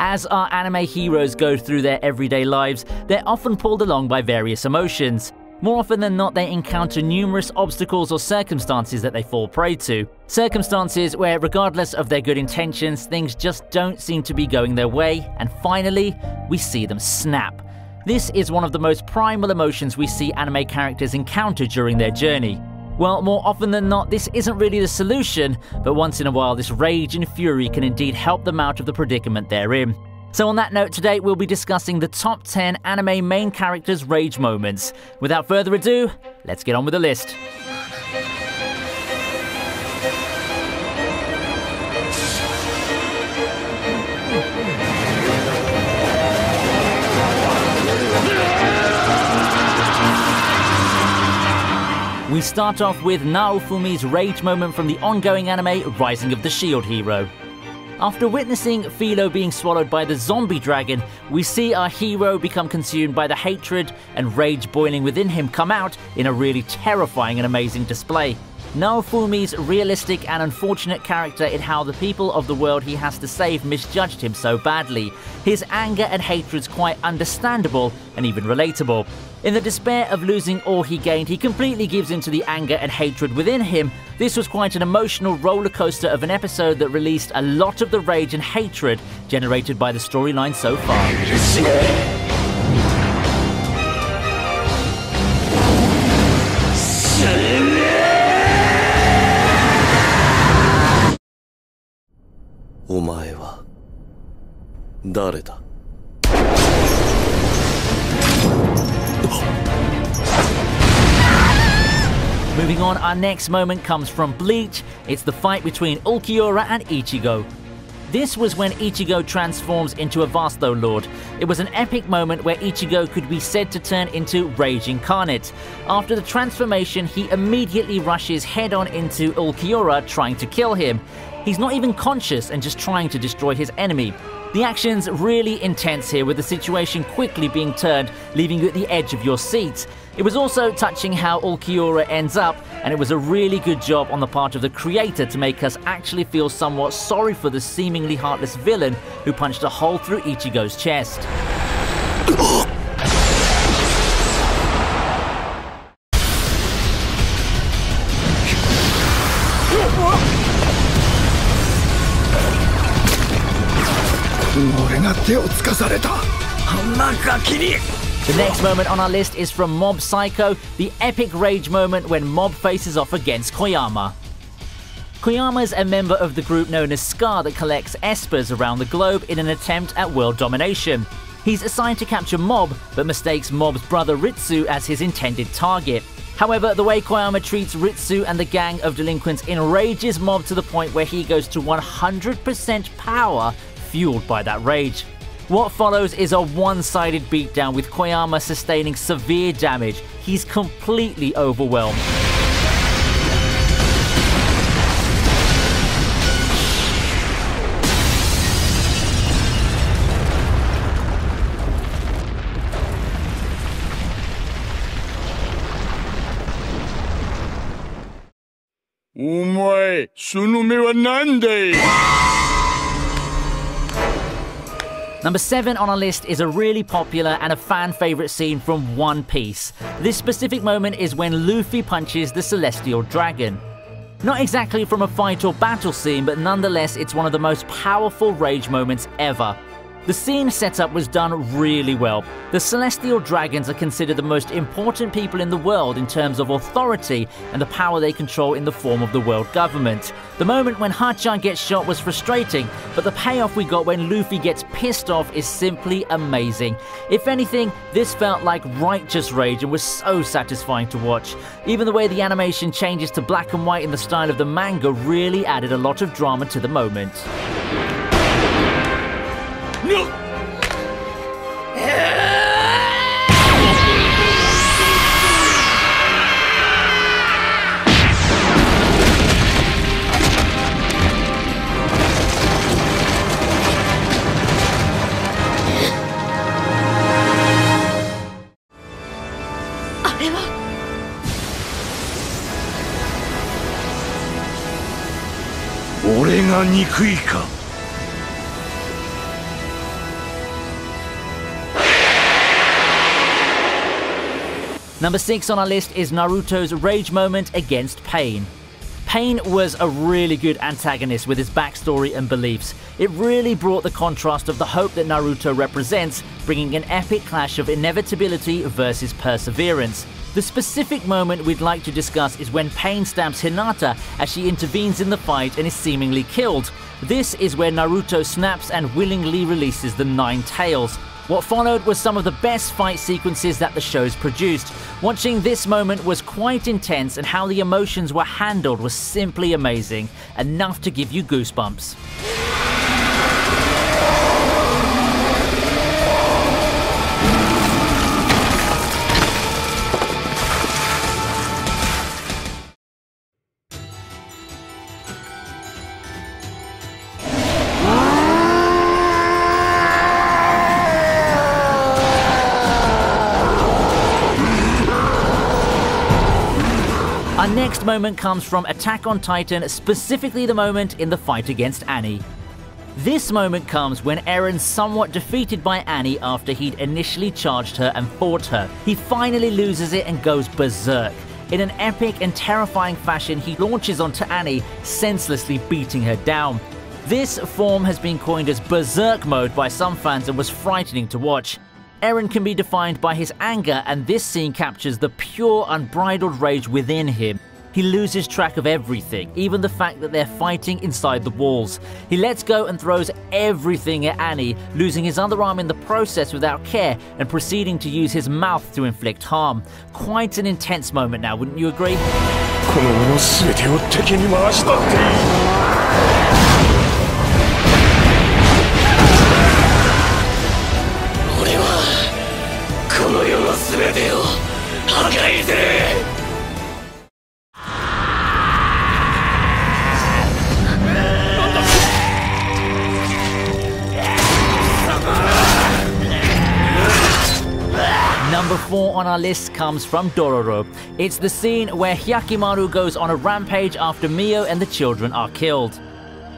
As our anime heroes go through their everyday lives, they're often pulled along by various emotions. More often than not, they encounter numerous obstacles or circumstances that they fall prey to. Circumstances where, regardless of their good intentions, things just don't seem to be going their way, and finally, we see them snap. This is one of the most primal emotions we see anime characters encounter during their journey. Well, more often than not, this isn't really the solution, but once in a while this rage and fury can indeed help them out of the predicament they're in. So on that note, today we'll be discussing the top 10 anime main characters' rage moments. Without further ado, let's get on with the list. We start off with Naofumi's rage moment from the ongoing anime Rising of the Shield Hero. After witnessing Philo being swallowed by the zombie dragon, we see our hero become consumed by the hatred and rage boiling within him come out in a really terrifying and amazing display. Naofumi's realistic and unfortunate character in how the people of the world he has to save misjudged him so badly. His anger and hatred's quite understandable and even relatable. In the despair of losing all he gained, he completely gives into the anger and hatred within him. This was quite an emotional roller coaster of an episode that released a lot of the rage and hatred generated by the storyline so far. お前は誰だ? Moving on, our next moment comes from Bleach. It's the fight between Ulquiorra and Ichigo. This was when Ichigo transforms into a Vasto Lord. It was an epic moment where Ichigo could be said to turn into Rage Incarnate. After the transformation, he immediately rushes head-on into Ulquiorra, trying to kill him. He's not even conscious and just trying to destroy his enemy. The action's really intense here, with the situation quickly being turned, leaving you at the edge of your seat. It was also touching how Ulquiorra ends up, and it was a really good job on the part of the creator to make us actually feel somewhat sorry for the seemingly heartless villain who punched a hole through Ichigo's chest. The next moment on our list is from Mob Psycho, the epic rage moment when Mob faces off against Koyama. Koyama's a member of the group known as Scar that collects espers around the globe in an attempt at world domination. He's assigned to capture Mob, but mistakes Mob's brother Ritsu as his intended target. However, the way Koyama treats Ritsu and the gang of delinquents enrages Mob to the point where he goes to 100% power, fueled by that rage. What follows is a one-sided beatdown with Koyama sustaining severe damage. He's completely overwhelmed. Omae, その目は何だい? Number 7 on our list is a really popular and a fan favorite scene from One Piece. This specific moment is when Luffy punches the Celestial Dragon. Not exactly from a fight or battle scene, but nonetheless it's one of the most powerful rage moments ever. The scene setup was done really well. The Celestial Dragons are considered the most important people in the world in terms of authority and the power they control in the form of the world government. The moment when Hachan gets shot was frustrating, but the payoff we got when Luffy gets pissed off is simply amazing. If anything, this felt like righteous rage and was so satisfying to watch. Even the way the animation changes to black and white in the style of the manga really added a lot of drama to the moment. No! Number 6 on our list is Naruto's rage moment against Pain. Pain was a really good antagonist with his backstory and beliefs. It really brought the contrast of the hope that Naruto represents, bringing an epic clash of inevitability versus perseverance. The specific moment we'd like to discuss is when Pain stabs Hinata as she intervenes in the fight and is seemingly killed. This is where Naruto snaps and willingly releases the 9 tails. What followed was some of the best fight sequences that the show's produced. Watching this moment was quite intense, and how the emotions were handled was simply amazing, enough to give you goosebumps. Our next moment comes from Attack on Titan, specifically the moment in the fight against Annie. This moment comes when Eren's somewhat defeated by Annie after he'd initially charged her and fought her. He finally loses it and goes berserk. In an epic and terrifying fashion, he launches onto Annie, senselessly beating her down. This form has been coined as Berserk mode by some fans and was frightening to watch. Eren can be defined by his anger, and this scene captures the pure, unbridled rage within him. He loses track of everything, even the fact that they're fighting inside the walls. He lets go and throws everything at Annie, losing his other arm in the process without care and proceeding to use his mouth to inflict harm. Quite an intense moment now, wouldn't you agree? Number 4 on our list comes from Dororo. It's the scene where Hyakkimaru goes on a rampage after Mio and the children are killed.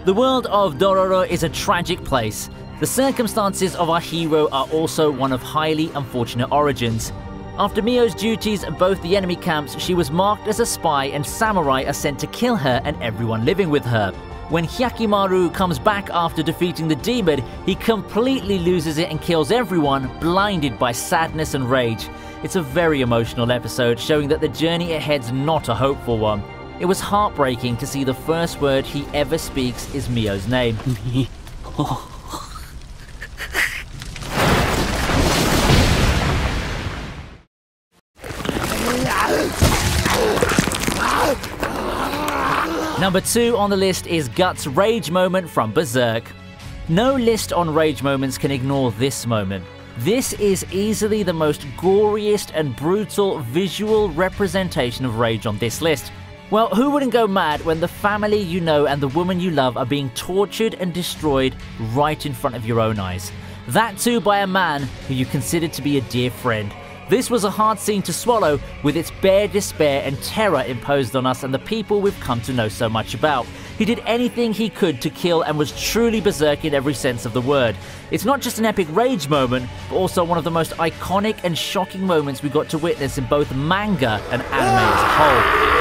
The world of Dororo is a tragic place. The circumstances of our hero are also one of highly unfortunate origins. After Mio's duties at both the enemy camps, she was marked as a spy and samurai are sent to kill her and everyone living with her. When Hyakkimaru comes back after defeating the demon, he completely loses it and kills everyone, blinded by sadness and rage. It's a very emotional episode, showing that the journey ahead's not a hopeful one. It was heartbreaking to see the first word he ever speaks is Mio's name. Number 2 on the list is Guts' rage moment from Berserk. No list on rage moments can ignore this moment. This is easily the most goriest and brutal visual representation of rage on this list. Well, who wouldn't go mad when the family you know and the woman you love are being tortured and destroyed right in front of your own eyes? That too by a man who you considered to be a dear friend. This was a hard scene to swallow, with its bare despair and terror imposed on us and the people we've come to know so much about. He did anything he could to kill and was truly berserk in every sense of the word. It's not just an epic rage moment, but also one of the most iconic and shocking moments we got to witness in both manga and anime as a whole.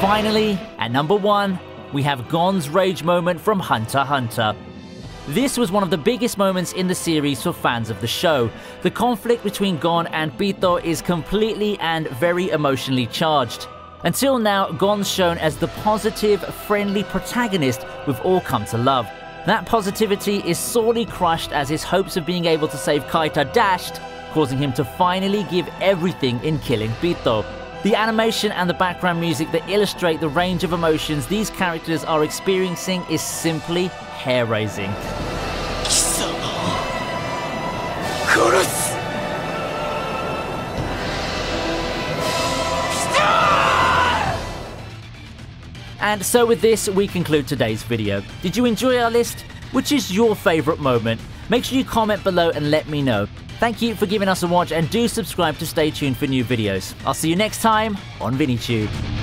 Finally, at number 1, we have Gon's rage moment from Hunter x Hunter. This was one of the biggest moments in the series for fans of the show. The conflict between Gon and Pito is completely and very emotionally charged. Until now, Gon's shown as the positive, friendly protagonist we've all come to love. That positivity is sorely crushed as his hopes of being able to save Kite are dashed, causing him to finally give everything in killing Pito. The animation and the background music that illustrate the range of emotions these characters are experiencing is simply hair-raising. And so with this, we conclude today's video. Did you enjoy our list? Which is your favourite moment? Make sure you comment below and let me know. Thank you for giving us a watch, and do subscribe to stay tuned for new videos. I'll see you next time on ViniiTube.